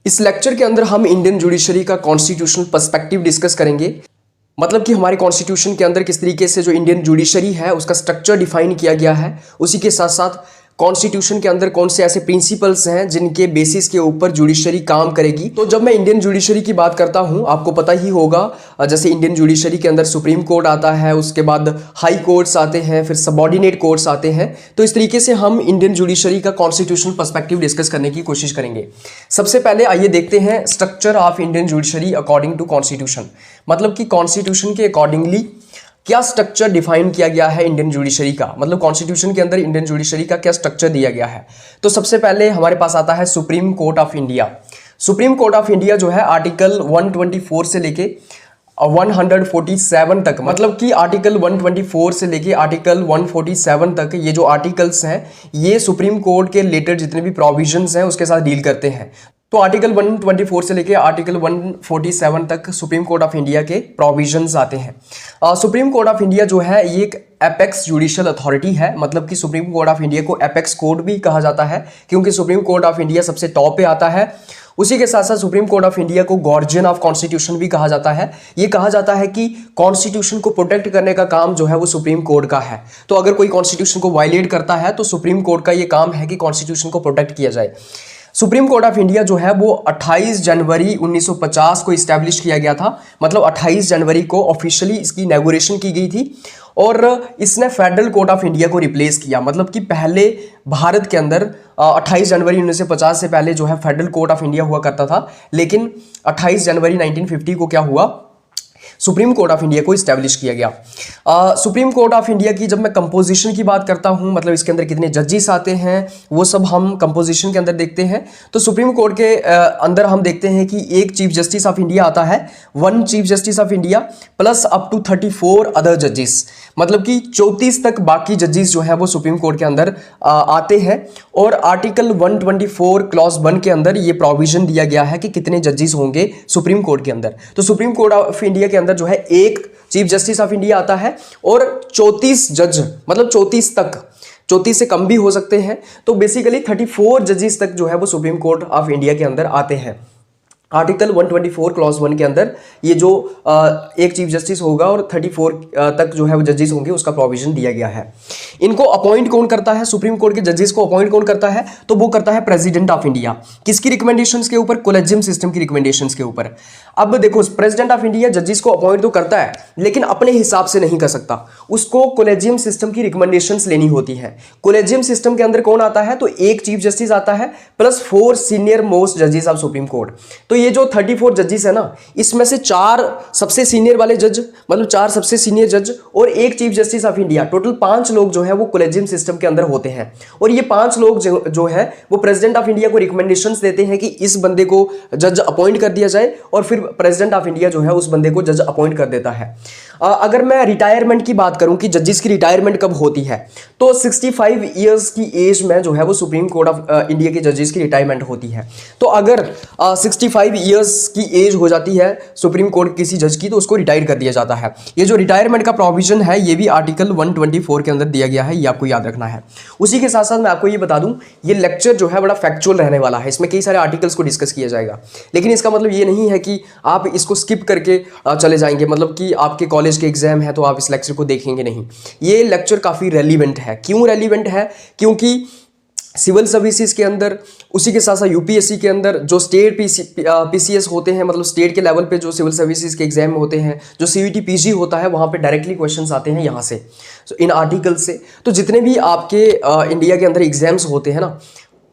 इस लेक्चर के अंदर हम इंडियन जुडिशरी का कॉन्स्टिट्यूशनल पर्सपेक्टिव डिस्कस करेंगे। मतलब कि हमारे कॉन्स्टिट्यूशन के अंदर किस तरीके से जो इंडियन जुडिशरी है उसका स्ट्रक्चर डिफाइन किया गया है। उसी के साथ साथ कॉन्स्टिट्यूशन के अंदर कौन से ऐसे प्रिंसिपल्स हैं जिनके बेसिस के ऊपर जुडिशरी काम करेगी। तो जब मैं इंडियन जुडिशरी की बात करता हूं, आपको पता ही होगा, जैसे इंडियन जुडिशरी के अंदर सुप्रीम कोर्ट आता है, उसके बाद हाई कोर्ट्स आते हैं, फिर सबऑर्डिनेट कोर्ट्स आते हैं। तो इस तरीके से हम इंडियन जुडिशरी का कॉन्स्टिट्यूशनल पर्सपेक्टिव डिस्कस करने की कोशिश करेंगे। सबसे पहले आइए देखते हैं structure of Indian judiciary according to constitution. मतलब कि कॉन्स्टिट्यूशन के अकॉर्डिंगली क्या स्ट्रक्चर डिफाइन किया गया है इंडियन जुडिशरी का, मतलब कॉन्स्टिट्यूशन के अंदर इंडियन जुडिशरी का क्या स्ट्रक्चर दिया गया है। तो सबसे पहले हमारे पास आता है supreme court of India. Supreme court of India जो है आर्टिकल 124 से लेके 147 तक, मतलब कि आर्टिकल 124 से लेके आर्टिकल 147 तक ये जो आर्टिकल्स हैं ये सुप्रीम कोर्ट के रिलेटेड जितने भी प्रोविजंस हैं उसके साथ डील करते हैं। तो आर्टिकल 124 से लेके आर्टिकल 147 तक सुप्रीम कोर्ट ऑफ इंडिया के प्रोविजंस आते हैं। सुप्रीम कोर्ट ऑफ इंडिया जो है ये एक एपेक्स जुडिशियल अथॉरिटी है। मतलब कि सुप्रीम कोर्ट ऑफ इंडिया को एपेक्स कोर्ट भी कहा जाता है क्योंकि सुप्रीम कोर्ट ऑफ इंडिया सबसे टॉप पे आता है। उसी के साथ साथ सुप्रीम कोर्ट ऑफ इंडिया को गार्जियन ऑफ कॉन्स्टिट्यूशन भी कहा जाता है। ये कहा जाता है कि कॉन्स्टिट्यूशन को प्रोटेक्ट करने का काम जो है वो सुप्रीम कोर्ट का है। तो अगर कोई कॉन्स्टिट्यूशन को वायलेट करता है तो सुप्रीम कोर्ट का ये काम है कि कॉन्स्टिट्यूशन को प्रोटेक्ट किया जाए। सुप्रीम कोर्ट ऑफ इंडिया जो है वो 28 जनवरी 1950 को इस्टेब्लिश किया गया था। मतलब 28 जनवरी को ऑफिशियली इसकी इनॉग्रेशन की गई थी और इसने फेडरल कोर्ट ऑफ इंडिया को रिप्लेस किया। मतलब कि पहले भारत के अंदर 28 जनवरी 1950 से पहले जो है फेडरल कोर्ट ऑफ इंडिया हुआ करता था, लेकिन 28 जनवरी 1950 को क्या हुआ, सुप्रीम कोर्ट ऑफ इंडिया को इस्टेब्लिश किया गया। सुप्रीम कोर्ट ऑफ इंडिया की जब मैं कंपोजिशन की बात करता हूं, मतलब इसके अंदर कितने जजेस आते हैं वो सब हम कंपोजिशन के अंदर देखते हैं। तो सुप्रीम कोर्ट के अंदर हम देखते हैं कि एक चीफ जस्टिस ऑफ इंडिया आता है, 1 chief justice of India plus up to 34 other जजेस। मतलब कि 34 तक बाकी जजेस जो है वो सुप्रीम कोर्ट के अंदर आते हैं। और आर्टिकल 124 क्लॉज 1 के अंदर ये प्रोविजन दिया गया है कि कितने जजेस होंगे सुप्रीम कोर्ट के अंदर। तो सुप्रीम कोर्ट ऑफ इंडिया के अंदर जो है एक चीफ जस्टिस ऑफ इंडिया आता है और 34 जज, मतलब 34 तक, 34 से कम भी हो सकते हैं। तो बेसिकली 34 जजेस तक जो है वो सुप्रीम कोर्ट ऑफ इंडिया के अंदर आते हैं। आर्टिकल 124 क्लॉज 1 के अंदर ये जो एक चीफ जस्टिस होगा और 34 तक जो है वो जजेस होंगे उसका प्रोविजन दिया गया है। इनको अपॉइंट कौन करता है, सुप्रीम कोर्ट के जजेस को अपॉइंट कौन करता है, तो वो करता है प्रेसिडेंट ऑफ इंडिया। किसकी रिकमेंडेशंस के ऊपर, कोलेजियम सिस्टम की रिकमेंडेशंस के ऊपर। अब देखो प्रेसिडेंट ऑफ इंडिया जजेस को अपॉइंट तो करता है लेकिन अपने हिसाब से नहीं कर सकता, उसको कोलेजियम सिस्टम की रिकमेंडेशंस लेनी होती है। कोलेजियम सिस्टम के अंदर कौन आता है, तो एक चीफ जस्टिस आता है प्लस 4 सीनियर मोस्ट जजेस ऑफ सुप्रीम कोर्ट। तो ये जो 34 जजेस है ना, इसमें से 4 सबसे सीनियर वाले जज, मतलब 4 सबसे सीनियर जज और एक chief justice of India, total 5 लोग जो है वो कोलेजियम सिस्टम के अंदर होते हैं। और ये 5 लोग जो है वो प्रेसिडेंट ऑफ इंडिया को रिकमेंडेशंस देते हैं कि इस बंदे को जज अपॉइंट कर दिया जाए और फिर प्रेसिडेंट ऑफ इंडिया जो है उस बंदे को जज अपॉइंट कर देता है। अगर मैं रिटायरमेंट की बात करूं कि जजेस की रिटायरमेंट कब होती है, तो 65 ईयर्स की एज में जो है वो सुप्रीम कोर्ट ऑफ इंडिया के जजेस की रिटायरमेंट होती है। तो अगर 65 ईयर्स की एज हो जाती है सुप्रीम कोर्ट किसी जज की तो उसको रिटायर कर दिया जाता है। ये जो रिटायरमेंट का प्रोविजन है ये भी आर्टिकल 124 के अंदर दिया गया है, ये आपको याद रखना है। उसी के साथ साथ मैं आपको ये बता दूं, ये लेक्चर जो है बड़ा फैक्चुअल रहने वाला है, इसमें कई सारे आर्टिकल्स को डिस्कस किया जाएगा। लेकिन इसका मतलब ये नहीं है कि आप इसको स्किप करके चले जाएंगे, मतलब कि आपके कॉलेज के एग्जाम है तो आप इस लेक्चर को देखेंगे नहीं। ये लेक्चर काफ़ी रेलिवेंट है। क्यों रेलिवेंट है, क्योंकि सिविल सर्विसेज के अंदर, उसी के साथ साथ यूपीएससी के अंदर जो स्टेट पीसीएस होते हैं, मतलब स्टेट के लेवल पे जो सिविल सर्विसेज के एग्जाम होते हैं, जो सीयूईटी पीजी होता है, वहाँ पे डायरेक्टली क्वेश्चंस आते हैं यहाँ से, इन आर्टिकल से। तो जितने भी आपके इंडिया के अंदर एग्जाम्स होते हैं ना,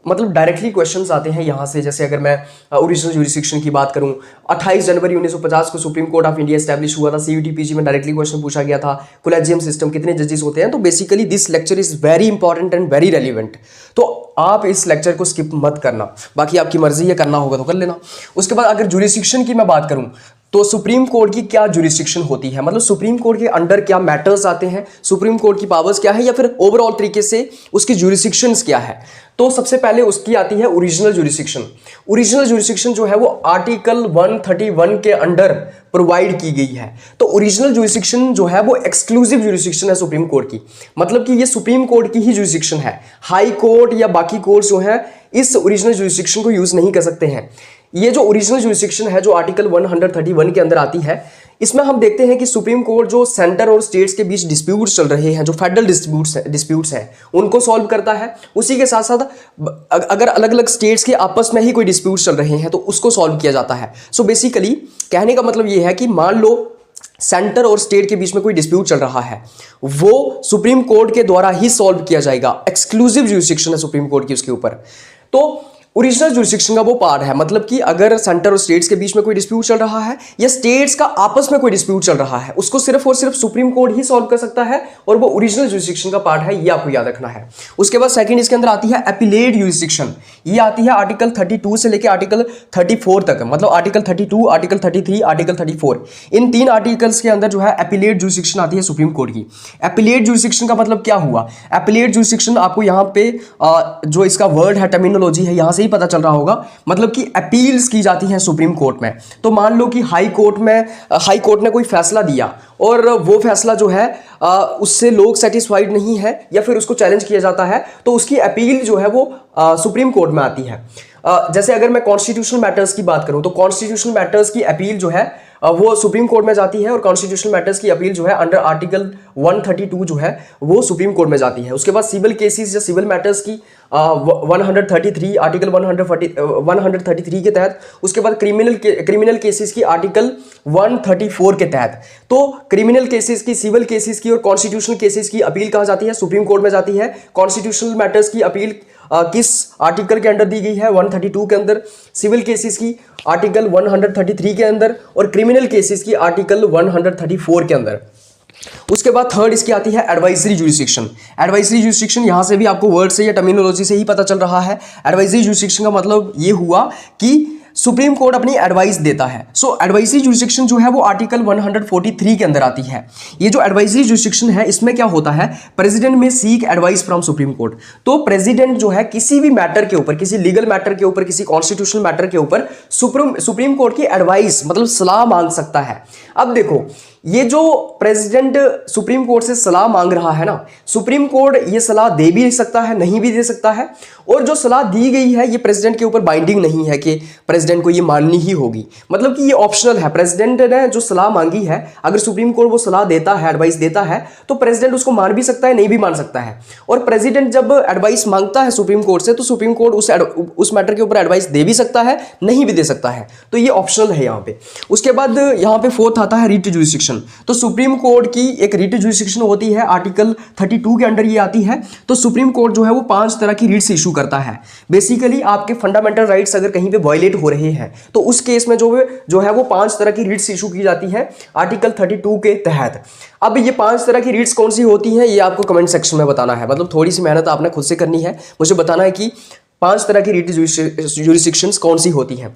मतलब डायरेक्टली क्वेश्चंस आते हैं यहाँ से। जैसे अगर मैं ओरिजिनल जुरिस्डिक्शन की बात करूँ, 28 जनवरी 1950 को supreme court of India establish हुआ था, सीयूईटी पीजी में डायरेक्टली क्वेश्चन पूछा गया था, कोलेजियम सिस्टम, कितने जजेस होते हैं। तो basically this lecture is very important and very relevant. तो आप इस लेक्चर को स्किप मत करना, बाकी आपकी मर्जी है, करना होगा तो कर लेना। उसके बाद अगर जुरिस्डिक्शन की मैं बात करूँ तो सुप्रीम कोर्ट की क्या जुरिस्डिक्शन होती है, मतलब सुप्रीम कोर्ट के अंडर क्या मैटर्स आते हैं, सुप्रीम कोर्ट की पावर्स क्या है, या फिर ओवरऑल तरीके से उसकी जुरिस्डिक्शंस क्या है। तो सबसे पहले उसकी आती है ओरिजिनल जुरिस्डिक्शन। ओरिजिनल जुरिस्डिक्शन जो है वो आर्टिकल 131 के अंडर प्रोवाइड की गई है। तो ओरिजिनल जुरिस्डिक्शन जो है वो एक्सक्लूसिव जुरिस्डिक्शन है सुप्रीम कोर्ट की, मतलब कि ये सुप्रीम कोर्ट की ही जुरिस्डिक्शन है। हाई कोर्ट या बाकी कोर्ट्स जो है इस ओरिजिनल जुरिस्डिक्शन को यूज नहीं कर सकते हैं। ये जो ओरिजिनल जुरिस्डिक्शन है जो आर्टिकल 131 के अंदर आती है, इसमें हम देखते हैं कि सुप्रीम कोर्ट जो सेंटर और स्टेट्स के बीच डिस्प्यूट्स चल रहे हैं, जो फेडरल डिस्प्यूट्स हैं उनको सॉल्व करता है। उसी के साथ साथ अगर अलग अलग स्टेट्स के आपस में ही कोई डिस्प्यूट्स चल रहे हैं तो उसको सॉल्व किया जाता है। सो बेसिकली कहने का मतलब ये है कि मान लो सेंटर और स्टेट के बीच में कोई डिस्प्यूट चल रहा है, वो सुप्रीम कोर्ट के द्वारा ही सॉल्व किया जाएगा। एक्सक्लूसिव जुरिस्डिक्शन है सुप्रीम कोर्ट की उसके ऊपर। तो ओरिजिनल जुरिस्डिक्शन का वो पार्ट है, मतलब कि अगर सेंटर और स्टेट्स के बीच में कोई डिस्प्यूट चल रहा है या स्टेट्स का आपस में कोई डिस्प्यूट चल रहा है, उसको सिर्फ और सिर्फ सुप्रीम कोर्ट ही सॉल्व कर सकता है और वो ओरिजिनल जुरिस्डिक्शन का पार्ट है, ये आपको याद रखना है। उसके बाद सेकंड इसके अंदर आती है एपिलेट जुरिस्डिक्शन। ये आती है आर्टिकल 32 से लेकर आर्टिकल 34 तक, मतलब आर्टिकल 32, आर्टिकल 33, आर्टिकल 34, इन 3 आर्टिकल्स के अंदर जो है एपिलेट जुरिस्डिक्शन आती है सुप्रीम कोर्ट की। एपिलेट जुरिस्डिक्शन का मतलब क्या हुआ? एपिलेट जुरिस्डिक्शन आपको यहाँ पे जो इसका वर्ड है, टर्मिनोलॉजी है, यहाँ से ही पता चल रहा होगा, मतलब कि अपील्स की जाती हैं सुप्रीम कोर्ट में। तो मान लो कि हाई कोर्ट ने कोई फैसला दिया और वो फैसला जो है उससे लोग सेटिस्फाइड नहीं है या फिर उसको चैलेंज किया जाता है, तो उसकी अपील जो है वो सुप्रीम कोर्ट में आती है। जैसे अगर मैं कॉन्स्टिट्यूशनल मैटर्स की बात करूं तो कॉन्स्टिट्यूशनल मैटर्स की अपील जो है वो सुप्रीम कोर्ट में जाती है और कॉन्स्टिट्यूशनल मैटर्स की अपील जो है अंडर आर्टिकल 132 जो है वो सुप्रीम कोर्ट में जाती है। उसके बाद सिविल केसेस या सिविल मैटर्स की 133 आर्टिकल 133 के तहत, उसके बाद क्रिमिनल केसेस की आर्टिकल 134 के तहत। तो क्रिमिनल केसेस की, सिविल केसेस की और कॉन्स्टिट्यूशनल केसेस की अपील कहाँ जाती है? सुप्रीम कोर्ट में जाती है। कॉन्स्टिट्यूशनल मैटर्स की अपील किस आर्टिकल के अंडर दी गई है? 132 के अंदर। सिविल केसेस की आर्टिकल 133 के अंदर और क्रिमिनल केसेस की आर्टिकल 134 के अंदर। उसके बाद थर्ड इसकी आती है एडवाइजरी जुरिस्डिक्शन। एडवाइजरी जुरिस्डिक्शन यहां से भी आपको वर्ड से या टर्मिनोलॉजी से ही पता चल रहा है। एडवाइजरी जुरिस्डिक्शन का मतलब ये हुआ कि सुप्रीम कोर्ट अपनी एडवाइस देता है। सो एडवाइजरी जुरिस्डिक्शन जो है वो आर्टिकल 143 के अंदर आती है। ये जो एडवाइजरी जुरिस्डिक्शन है इसमें क्या होता है? प्रेसिडेंट में seek advice from supreme court. तो प्रेसिडेंट जो है किसी भी मैटर के ऊपर, किसी लीगल मैटर के ऊपर, किसी कॉन्स्टिट्यूशनल मैटर के ऊपर सुप्रीम कोर्ट की एडवाइस मतलब सलाह मांग सकता है। अब देखो, ये जो प्रेसिडेंट सुप्रीम कोर्ट से सलाह मांग रहा है ना, सुप्रीम कोर्ट ये सलाह दे भी सकता है, नहीं भी दे सकता है, और जो सलाह दी गई है ये प्रेसिडेंट के ऊपर बाइंडिंग नहीं है कि प्रेसिडेंट को ये माननी ही होगी, मतलब कि ये ऑप्शनल है। प्रेसिडेंट ने जो सलाह मांगी है, अगर सुप्रीम कोर्ट वो सलाह देता है, एडवाइस देता है, तो प्रेसिडेंट उसको मान भी सकता है, नहीं भी मान सकता है। और प्रेसिडेंट जब एडवाइस मांगता है सुप्रीम कोर्ट से, तो सुप्रीम कोर्ट उस मैटर के ऊपर एडवाइस दे भी सकता है, नहीं भी दे सकता है। तो ये ऑप्शनल है यहाँ पे। उसके बाद यहाँ पे फोर्थ आता है रिट जुरिस्डिक्शन। तो सुप्रीम कोर्ट की एक रिट जुरिस्डिक्शन होती है, आर्टिकल 32 के अंडर ये आती है। तो सुप्रीम कोर्ट जो है वो 5 तरह की रिट्स इशू करता है। बेसिकली आपके फंडामेंटल राइट्स अगर कहीं पे वायलेट हो रहे हैं तो उस केस में जो है वो 5 तरह की रिट्स इशू की जाती है आर्टिकल 32 के तहत। अब ये 5 तरह की रिट्स कौन सी होती हैं ये आपको कमेंट सेक्शन में बताना है, मतलब थोड़ी सी मेहनत आपने खुद से करनी है, मुझे बताना है कि 5 तरह की रिट जुरिस्डिक्शंस कौन सी होती हैं।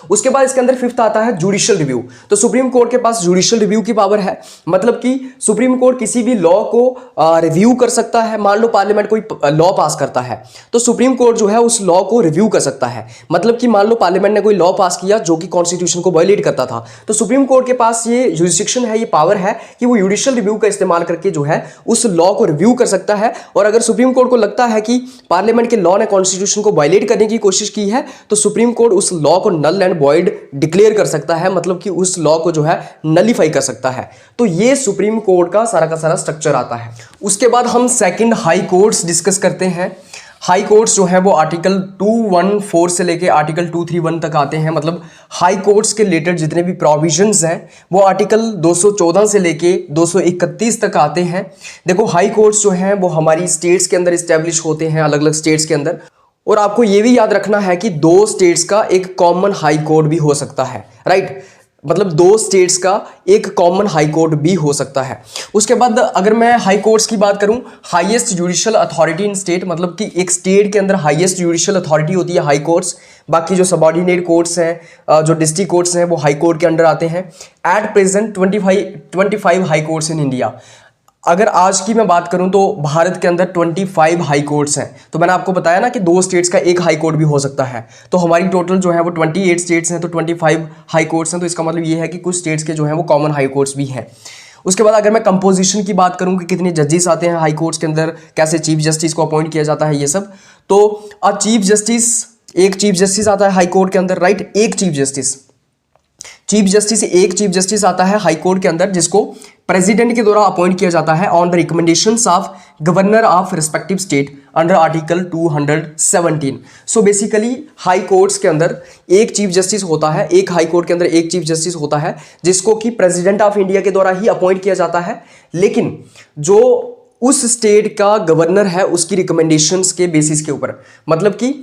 उसके बाद इसके अंदर फिफ्थ आता है जुडिशियल रिव्यू। तो सुप्रीम कोर्ट के पास जुडिशियल रिव्यू की पावर है, मतलब कि सुप्रीम कोर्ट किसी भी लॉ को रिव्यू कर सकता है। मान लो पार्लियामेंट कोई लॉ पास करता है तो सुप्रीम कोर्ट जो है उस लॉ को रिव्यू कर सकता है। मतलब कि मान लो पार्लियामेंट ने कोई लॉ पास किया जो कि कॉन्स्टिट्यूशन को वायलेट करता था, तो सुप्रीम कोर्ट के पास ये जुरिस्डिक्शन है, ये पावर है कि वो जुडिशियल रिव्यू का इस्तेमाल करके जो है उस लॉ को रिव्यू कर सकता है। और अगर सुप्रीम कोर्ट को लगता है कि पार्लियामेंट के लॉ ने कॉन्स्टिट्यूशन को वायलेट करने की कोशिश की है तो सुप्रीम कोर्ट उस लॉ को नल एंड वॉइड डिक्लेयर कर सकता है, मतलब कि उस लॉ को जो है नलीफाई कर सकता है। तो ये सुप्रीम कोर्ट का सारा स्ट्रक्चर आता है। उसके बाद हम सेकंड हाई कोर्ट्स डिस्कस करते हैं। हाई कोर्ट्स जो है वो आर्टिकल 214 से लेके आर्टिकल 231 तक आते हैं, मतलब हाई कोर्ट्स के रिलेटेड जितने भी प्रोविजंस हैं वो आर्टिकल 214 से लेके 231 तक आते हैं। देखो, हाई कोर्ट्स जो हैं वो हमारी स्टेट्स के अंदर इस्टेब्लिश होते हैं, अलग अलग स्टेट्स के अंदर। और आपको ये भी याद रखना है कि 2 स्टेट्स का एक कॉमन हाई कोर्ट भी हो सकता है, राइट। मतलब 2 स्टेट्स का एक कॉमन हाई कोर्ट भी हो सकता है। उसके बाद अगर मैं हाई कोर्ट्स की बात करूं, highest judicial authority in state, मतलब कि एक स्टेट के अंदर हाईएस्ट जुडिशियल अथॉरिटी होती है हाई कोर्ट्स। बाकी जो सबऑर्डिनेट कोर्ट्स हैं, जो डिस्ट्रिक्ट कोर्ट्स हैं, वो हाई कोर्ट के अंडर आते हैं। At present 25 high courts in India. अगर आज की मैं बात करूं तो भारत के अंदर 25 हाई कोर्ट्स हैं। तो मैंने आपको बताया ना कि 2 स्टेट्स का एक हाई कोर्ट भी हो सकता है, तो हमारी टोटल जो है वो 28 स्टेट्स हैं, तो 25 हाई कोर्ट्स हैं। तो इसका मतलब ये है कि कुछ स्टेट्स के जो हैं वो कॉमन हाई कोर्ट्स भी हैं। उसके बाद अगर मैं कंपोजिशन की बात करूं कि कितने जजेस आते हैं हाई कोर्ट्स के अंदर, कैसे चीफ जस्टिस को अपॉइंट किया जाता है, ये सब। तो चीफ जस्टिस एक चीफ जस्टिस आता है हाई कोर्ट के अंदर, राइट, एक चीफ जस्टिस एक चीफ जस्टिस आता है हाई कोर्ट के अंदर, जिसको प्रेसिडेंट के द्वारा अपॉइंट किया जाता है on the recommendations of governor of respective state under article 217। So basically high courts के अंदर एक चीफ जस्टिस होता है, एक हाई कोर्ट के अंदर एक चीफ जस्टिस होता है, जिसको कि प्रेसिडेंट ऑफ इंडिया के द्वारा ही अपॉइंट किया जाता है, लेकिन जो उस स्टेट का गवर्नर है उसकी रिकमेंडेशंस के बेसिस के ऊपर, मतलब कि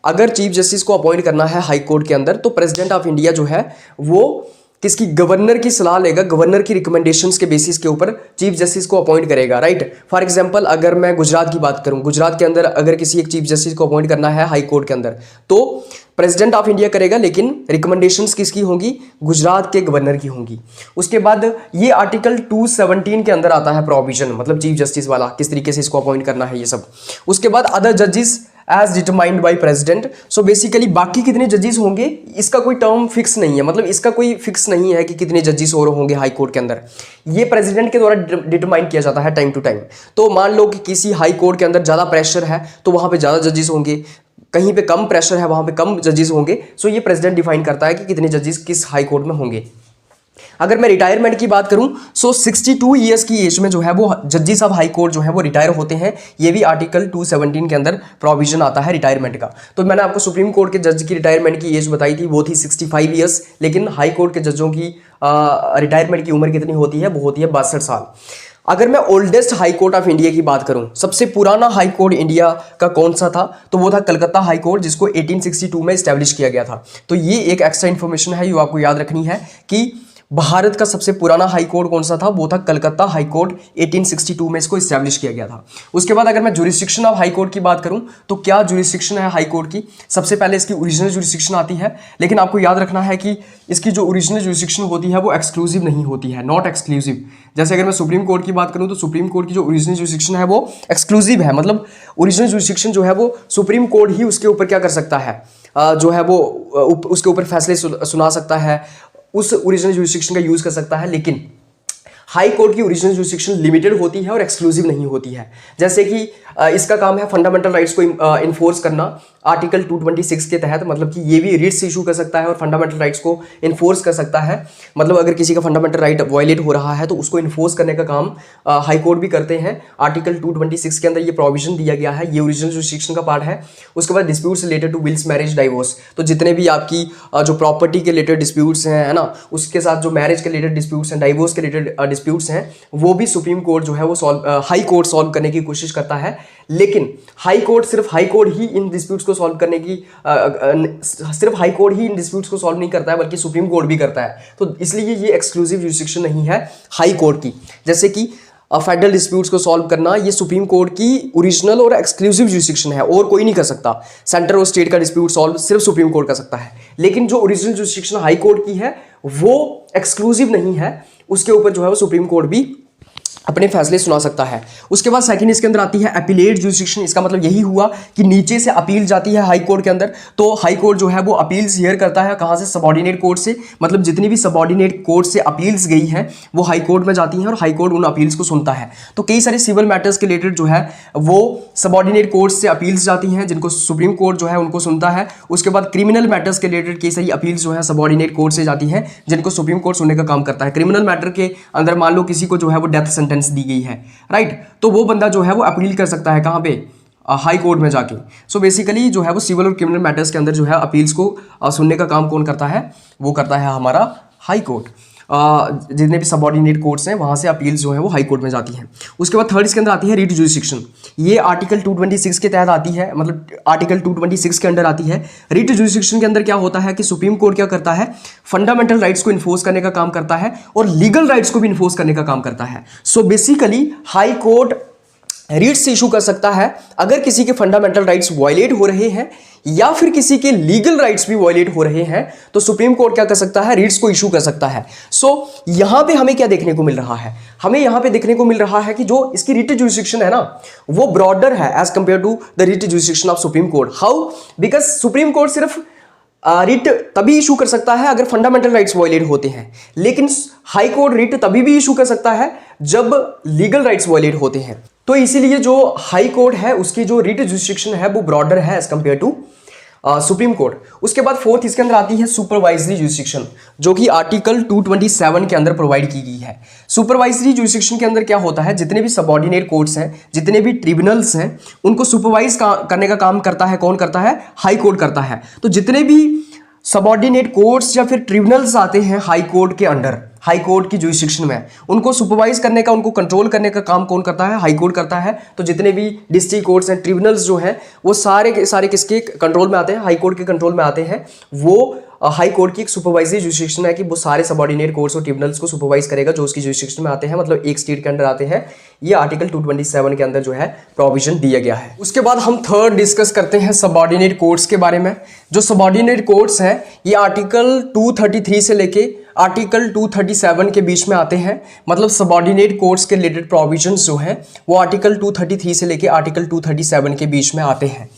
अगर चीफ जस्टिस को अपॉइंट करना है हाई कोर्ट के अंदर तो प्रेसिडेंट ऑफ इंडिया जो है वो किसकी, गवर्नर की सलाह लेगा, गवर्नर की रिकमेंडेशंस के बेसिस के ऊपर चीफ जस्टिस को अपॉइंट करेगा, राइट। फॉर एग्जांपल अगर मैं गुजरात की बात करूं, गुजरात के अंदर अगर किसी एक चीफ जस्टिस को अपॉइंट करना है हाई कोर्ट के अंदर तो प्रेसिडेंट ऑफ इंडिया करेगा, लेकिन रिकमेंडेशंस किसकी होंगी, गुजरात के गवर्नर की होंगी। उसके बाद ये आर्टिकल 217 के अंदर आता है प्रोविजन, मतलब चीफ जस्टिस वाला किस तरीके से इसको अपॉइंट करना है ये सब। उसके बाद अदर जजेस as determined by president. So basically बाकी कितने जजेस होंगे इसका कोई टर्म फिक्स नहीं है, मतलब इसका कोई फिक्स नहीं है कि कितने जजेस और होंगे हाई कोर्ट के अंदर, ये प्रेसिडेंट के द्वारा डिटरमाइन किया जाता है टाइम टू टाइम। तो मान लो कि किसी हाई कोर्ट के अंदर ज़्यादा प्रेशर है तो वहाँ पे ज़्यादा जजेस होंगे, कहीं पे कम प्रेशर है वहाँ पे कम जजेस होंगे। सो ये प्रेसिडेंट डिफाइन करता है कि कितने जजेस किस हाई कोर्ट में होंगे। अगर मैं रिटायरमेंट की बात करूं सो 62 ईयर्स की एज में जो है वो जजेस ऑफ हाई कोर्ट जो है वो रिटायर होते हैं। ये भी आर्टिकल 217 के अंदर प्रोविजन आता है रिटायरमेंट का। तो मैंने आपको सुप्रीम कोर्ट के जज की रिटायरमेंट की एज बताई थी, वो थी 65 ईयर्स, लेकिन हाई कोर्ट के जजों की रिटायरमेंट की उम्र कितनी होती है, वो होती है 62 साल। अगर मैं oldest high court of India की बात करूं, सबसे पुराना हाई कोर्ट इंडिया का कौन सा था, तो वो था कलकत्ता हाई कोर्ट, जिसको 1862 में एस्टैब्लिश किया गया था। तो ये एक एक्स्ट्रा इन्फॉर्मेशन है जो आपको याद रखनी है कि भारत का सबसे पुराना हाई कोर्ट कौन सा था, वो था कलकत्ता हाई कोर्ट, 1862 में इसको इस्टेब्लिश किया गया था। उसके बाद अगर मैं जुरिस्डिक्शन ऑफ हाई कोर्ट की बात करूं तो क्या जुरिस्डिक्शन है हाई कोर्ट की, सबसे पहले इसकी ओरिजिनल जुरिस्डिक्शन आती है, लेकिन आपको याद रखना है कि इसकी जो ओरिजिनल जुरिस्डिक्शन होती है वो एक्सक्लूसिव नहीं होती है, नॉट एक्सक्लूसिव। जैसे अगर मैं सुप्रीम कोर्ट की बात करूं तो सुप्रीम कोर्ट की जो ओरिजिनल जुरिस्डिक्शन है वो एक्सक्लूसिव है, मतलब ओरिजिनल जुरिस्डिक्शन जो है वो सुप्रीम कोर्ट ही उसके ऊपर क्या कर सकता है, जो है वो उसके ऊपर फैसले सुना सकता है, उस ओरिजिनल जुरिस्डिक्शन का यूज कर सकता है। लेकिन हाई कोर्ट की ओरिजिनल जुरिस्डिक्शन लिमिटेड होती है और एक्सक्लूसिव नहीं होती है। जैसे कि इसका काम है फंडामेंटल राइट्स को इन्फोर्स करना आर्टिकल 226 के तहत, मतलब कि ये भी रिट्स इशू कर सकता है और फंडामेंटल राइट्स को इन्फोर्स कर सकता है। मतलब अगर किसी का फंडामेंटल राइट वायलेट हो रहा है तो उसको इन्फोर्स करने का काम हाई कोर्ट भी करते हैं। आर्टिकल 226 के अंदर ये प्रोविजन दिया गया है, ये ओरिजिनल जुरिस्डिक्शन का पार्ट है। उसके बाद disputes related to wills, marriage, divorce, तो जितने भी आपकी जो प्रॉपर्टी के रिलेटेड डिस्प्यूट्स हैं, है ना, उसके साथ जो मैरिज के रिलेटेड डिस्प्यूट्स हैं, डाइवोर्स के रिलेटेड डिस्प्यूट्स हैं, वो भी सुप्रीम कोर्ट जो है वो हाई कोर्ट सॉल्व करने की कोशिश करता है। लेकिन हाई कोर्ट सिर्फ हाई कोर्ट ही इन डिस्प्यूट्स को सॉल्व करने की सिर्फ हाई कोर्ट ही इन डिस्प्यूट्स को सॉल्व नहीं करता है, बल्कि सुप्रीम कोर्ट भी करता है। तो इसलिए ये एक्सक्लूसिव जुरिस्डिक्शन नहीं है हाई कोर्ट की। जैसे कि फेडरल डिस्प्यूट्स को सॉल्व करना ये सुप्रीम कोर्ट की ओरिजिनल और एक्सक्लूसिव जुरिस्डिक्शन है और कोई नहीं कर सकता। सेंटर और स्टेट का डिस्प्यूट सॉल्व सिर्फ सुप्रीम कोर्ट कर सकता है। लेकिन जो ओरिजिनल जुरिस्डिक्शन हाई कोर्ट की है वो एक्सक्लूसिव नहीं है, उसके ऊपर जो है वो सुप्रीम कोर्ट भी अपने फैसले सुना सकता है। उसके बाद सेकंड इसके अंदर आती है अपीलेट जुरिस्डिक्शन। इसका मतलब यही हुआ कि नीचे से अपील जाती है हाई कोर्ट के अंदर, तो हाई कोर्ट जो है वो अपील्स हियर करता है कहाँ से, सबऑर्डिनेट कोर्ट से। मतलब जितनी भी सबऑर्डिनेट कोर्ट से अपील्स गई हैं वो हाई कोर्ट में जाती हैं और हाई कोर्ट उन अपील्स को सुनता है। तो कई सारे सिविल मैटर्स के रिलेटेड जो है वो सबऑर्डिनेट कोर्ट से अपील्स जाती हैं जिनको सुप्रीम कोर्ट जो है उनको सुनता है। उसके बाद क्रिमिनल मैटर्स के रिलेटेड कई सारी अपील्स जो है सबऑर्डिनेट कोर्ट से जाती हैं जिनको सुप्रीम कोर्ट सुनने का काम करता है। क्रिमिनल मैटर के अंदर मान लो किसी को जो है वो डेथ सेंटेंस दी गई है, राइट, तो वो बंदा जो है वो अपील कर सकता है कहाँ पे, हाई कोर्ट में जाके। सो बेसिकली जो है वो सिविल और क्रिमिनल मैटर्स के अंदर जो है अपील्स को सुनने का काम कौन करता है, वो करता है हमारा हाई कोर्ट। जितने भी सबऑर्डिनेट कोर्ट्स हैं वहाँ से अपील्स जो है वो हाई कोर्ट में जाती हैं। उसके बाद थर्ड इसके अंदर आती है रिट जुरिस्डिक्शन। ये आर्टिकल 226 के तहत आती है, मतलब आर्टिकल 226 के अंडर आती है। रिट जुरिस्डिक्शन के अंदर क्या होता है कि सुप्रीम कोर्ट क्या करता है, फंडामेंटल राइट्स को इन्फोर्स करने का काम करता है और लीगल राइट्स को भी इन्फोर्स करने का काम करता है। So basically high court writs issue कर सकता है अगर किसी के फंडामेंटल राइट्स वायलेट हो रहे हैं या फिर किसी के लीगल राइट्स भी वायलेट हो रहे हैं, तो सुप्रीम कोर्ट क्या कर सकता है, रिट्स को इशू कर सकता है। सो यहां पे हमें क्या देखने को मिल रहा है, हमें यहां पे देखने को मिल रहा है कि जो इसकी रिट जुरिस्डिक्शन है ना वो ब्रॉडर है as compare to the writ jurisdiction of supreme court. How, because supreme court सिर्फ रिट तभी इशू कर सकता है अगर फंडामेंटल राइट्स वायलेट होते हैं, लेकिन हाई कोर्ट रिट तभी भी इशू कर सकता है जब लीगल राइट्स वायलेट होते हैं। तो इसीलिए जो हाई कोर्ट है उसकी जो रिट जुरिस्डिक्शन है वो ब्रॉडर है as compare to supreme court. उसके बाद फोर्थ इसके अंदर आती है सुपरवाइजरी जुरिस्डिक्शन, जो कि आर्टिकल 227 के अंदर प्रोवाइड की गई है। सुपरवाइजरी जुरिस्डिक्शन के अंदर क्या होता है, जितने भी सबऑर्डिनेट कोर्ट्स हैं, जितने भी ट्रिब्यूनल्स हैं, उनको सुपरवाइज करने का काम करता है कौन करता है, हाई कोर्ट करता है। तो जितने भी सबऑर्डिनेट कोर्ट्स या फिर ट्रिब्यूनल्स आते हैं हाई कोर्ट के अंडर, हाई कोर्ट की जुरिस्डिक्शन में, उनको सुपरवाइज करने का, उनको कंट्रोल करने का काम कौन करता है, हाई कोर्ट करता है। तो जितने भी डिस्ट्रिक्ट कोर्ट्स हैं, ट्रिब्यूनल्स जो हैं, वो सारे के सारे किसके कंट्रोल में आते हैं, हाई कोर्ट के कंट्रोल में आते हैं। वो हाई कोर्ट की एक सुपरवाइजरी जुरिस्डिक्शन है कि वो सारे सबऑर्डिनेट कोर्ट्स और ट्रिब्यूनल्स को सुपरवाइज करेगा जो उसकी जुरिस्डिक्शन में आते हैं, मतलब एक स्टेट के अंडर आते हैं। ये आर्टिकल 227 के अंदर जो है प्रोविजन दिया गया है। उसके बाद हम थर्ड डिस्कस करते हैं सबऑर्डिनेट कोर्ट्स के बारे में। जो सबऑर्डिनेट कोर्ट्स हैं ये आर्टिकल 233 से लेके आर्टिकल 237 के बीच में आते हैं। मतलब सबऑर्डिनेट कोर्ट्स के रिलेटेड प्रोविजंस जो हैं वो आर्टिकल 233 से लेके आर्टिकल 237 के बीच में आते हैं।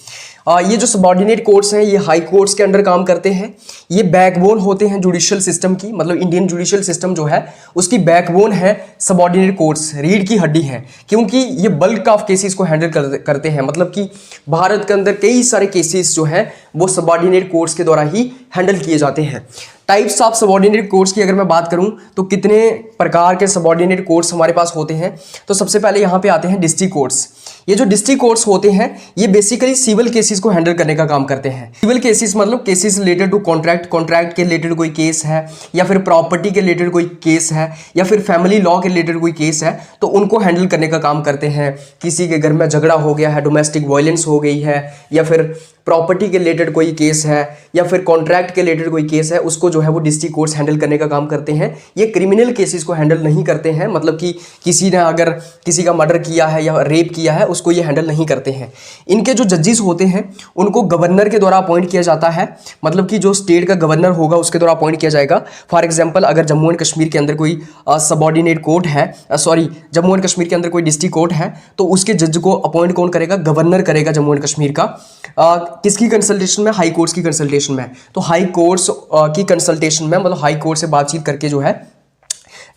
ये जो सबऑर्डिनेट कोर्ट्स हैं ये हाई कोर्ट्स के अंडर काम करते हैं। ये बैकबोन होते हैं जुडिशियल सिस्टम की, मतलब इंडियन जुडिशियल सिस्टम जो है उसकी बैकबोन है सबऑर्डिनेट कोर्ट्स, रीढ़ की हड्डी है, क्योंकि ये बल्क ऑफ केसेस को हैंडल करते हैं। मतलब कि भारत के अंदर कई सारे केसेस जो हैं वो सबऑर्डिनेट कोर्ट्स के द्वारा ही हैंडल किए जाते हैं। टाइप्स ऑफ सबऑर्डिनेट कोर्ट्स की अगर मैं बात करूं तो कितने प्रकार के सबऑर्डिनेट कोर्ट्स हमारे पास होते हैं, तो सबसे पहले यहाँ पे आते हैं डिस्ट्रिक्ट कोर्ट्स। ये जो डिस्ट्रिक्ट कोर्ट्स होते हैं ये बेसिकली सिविल केसेस को हैंडल करने का काम करते हैं। सिविल केसेस मतलब cases related to contract, contract के रिलेटेड कोई केस है, या फिर प्रॉपर्टी के रिलेटेड कोई केस है, या फिर फैमिली लॉ के रिलेटेड कोई केस है, तो उनको हैंडल करने का काम करते हैं। किसी के घर में झगड़ा हो गया है, डोमेस्टिक वायलेंस हो गई है, या फिर प्रॉपर्टी के रिलेटेड कोई केस है, या फिर कॉन्ट्रैक्ट के रिलेटेड कोई केस है, उसको जो है वो डिस्ट्रिक्ट कोर्ट्स हैंडल करने का काम करते हैं। ये क्रिमिनल केसेस को हैंडल नहीं करते हैं, मतलब कि किसी ने अगर किसी का मर्डर किया है या रेप किया है उसको ये हैंडल नहीं करते हैं। इनके जो जजेस होते हैं उनको गवर्नर के द्वारा अपॉइंट किया जाता है, मतलब कि जो स्टेट का गवर्नर होगा उसके द्वारा अपॉइंट किया जाएगा। फॉर एग्जाम्पल अगर जम्मू एंड कश्मीर के अंदर कोई सबऑर्डिनेट कोर्ट है, जम्मू एंड कश्मीर के अंदर कोई डिस्ट्रिक्ट कोर्ट है, तो उसके जज को अपॉइंट कौन करेगा, गवर्नर करेगा जम्मू एंड कश्मीर का। किसकी कंसल्टेशन में, हाई कोर्ट्स की कंसल्टेशन में। तो हाई कोर्ट्स की कंसल्टेशन में, मतलब हाई कोर्ट से बातचीत करके जो है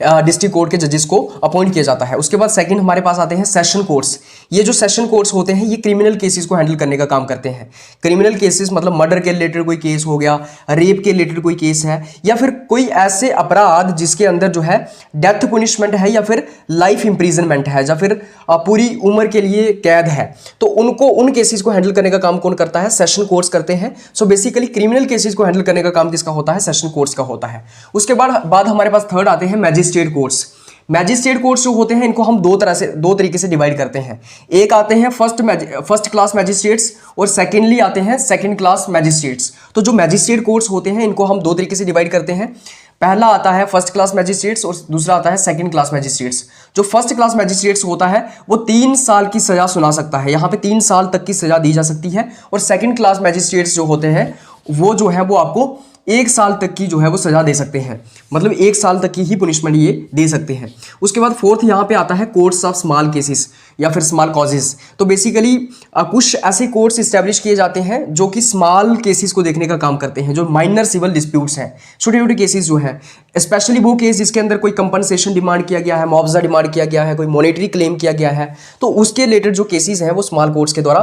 डिस्ट्रिक्ट कोर्ट के जजेस को अपॉइंट किया जाता है। उसके बाद सेकंड हमारे पास आते हैं सेशन कोर्ट्स। ये जो सेशन कोर्ट्स होते हैं ये क्रिमिनल केसेस को हैंडल करने का काम करते हैं। क्रिमिनल केसेस मतलब मर्डर के रिलेटेड कोई केस हो गया, रेप के रिलेटेड कोई केस है, या फिर कोई ऐसे अपराध जिसके अंदर जो है डेथ पनिशमेंट है, या फिर लाइफ इंप्रिजनमेंट है, या फिर पूरी उम्र के लिए कैद है, तो उनको उन केसेस को हैंडल करने का काम कौन करता है, सेशन कोर्ट्स करते हैं। सो बेसिकली क्रिमिनल केसेस को हैंडल करने का काम किसका होता है, सेशन कोर्ट्स का होता है। उसके बाद हमारे पास थर्ड आते हैं मैजिस्ट्रेट कोर्ट्स। मैजिस्ट्रेट कोर्ट्स जो होते हैं इनको हम दो तरीके से डिवाइड करते हैं। एक आते हैं फर्स्ट क्लास मैजिस्ट्रेट्स, और सेकेंडली आते हैं सेकेंड क्लास मैजिस्ट्रेट्स। तो जो मैजिस्ट्रेट कोर्ट्स होते हैं इनको हम दो तरीके से डिवाइड करते हैं। पहला आता है फर्स्ट क्लास मैजिस्ट्रेट्स और दूसरा आता है सेकंड क्लास मैजिस्ट्रेट्स। जो फर्स्ट क्लास मैजिस्ट्रेट्स होता है वो 3 साल की सजा सुना सकता है, यहाँ पे 3 साल तक की सजा दी जा सकती है। और सेकंड क्लास मैजिस्ट्रेट्स जो होते हैं वो जो है वो आपको 1 साल तक की जो है वो सजा दे सकते हैं, मतलब 1 साल तक की ही पनिशमेंट ये दे सकते हैं। उसके बाद फोर्थ यहाँ पे आता है कोर्ट्स ऑफ स्मॉल केसेस या फिर स्मॉल कॉजेस। तो बेसिकली कुछ ऐसे कोर्ट्स इस्टेब्लिश किए जाते हैं जो कि स्मॉल केसेस को देखने का काम करते हैं, जो माइनर सिविल डिस्प्यूट्स हैं, छोटे छोटे केसेस जो हैं, स्पेशली वो केस जिसके अंदर कोई कंपनसेशन डिमांड किया गया है, मुआवजा डिमांड किया गया है, कोई मॉनेटरी क्लेम किया गया है, तो उसके रिलेटेड जो केसेस हैं वो स्मॉल कोर्ट्स के द्वारा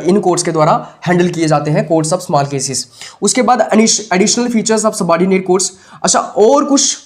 इन कोर्ट्स के द्वारा हैंडल किए जाते हैं, कोर्ट्स ऑफ स्मॉल केसेस। उसके बाद additional features of subordinate courts. अच्छा, और कुछ